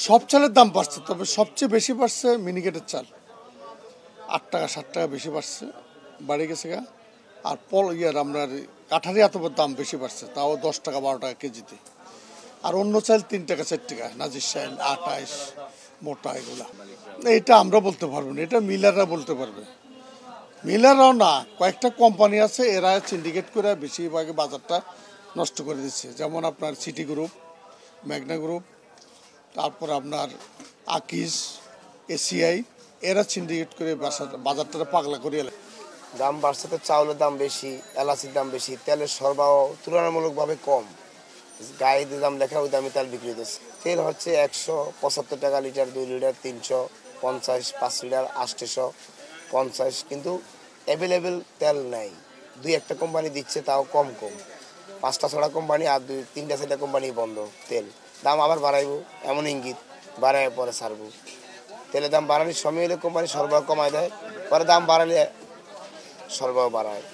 সব চালের দাম বাড়ছে, তবে সবচেয়ে বেশি বাড়ছে মিনিকেটের চাল। 8 টাকা 7 টাকা বেশি বাড়ছে, বাড়ে গেছে গা। আর আপনার কাঠারি এত দাম বেশি বাড়ছে, তাও 10 টাকা 12 টাকা কেজিতে। আর অন্য চাল 3 টাকা 4 টাকা, নাজির শাইন 28 মোটা এগুলা। এটা আমরা বলতে পারবো না, এটা মিলাররা বলতে পারবে। মিলাররাও না, কয়েকটা কোম্পানি আছে, এরা সিন্ডিকেট করে বেশিরভাগে বাজারটা নষ্ট করে দিচ্ছে। যেমন আপনার সিটি গ্রুপ, মেঘনা গ্রুপ, তারপর আপনার আকিজ, এসিআই, এরা সিন্ডিকেট করে বাজারটা পাগলা করিয়ে। দাম বাড়ছে তো, চাউলের দাম বেশি, এলাচির দাম বেশি, তেলের সরবরাহ তুলনামূলকভাবে কম। গায়ে যে দাম লেখা ওই দামে তেল বিক্রি হতেছে। তেল হচ্ছে 175 টাকা লিটার, 2 লিটার 350, 5 লিটার 850, কিন্তু অ্যাভেলেবেল তেল নেই। 2-1টা কোম্পানি দিচ্ছে, তাও কম কম। 5টা-6টা কোম্পানি আর 3টা-4টা কোম্পানি বন্ধ। তেল দাম আবার বাড়াইবো এমন ইঙ্গিত, বাড়ায় পরে ছাড়বো। তেলের দাম বাড়ানোর সময় হলে কোম্পানি সরবরাহ কমায় দেয়, পরে দাম বাড়ালে সরবরাহ বাড়ায়।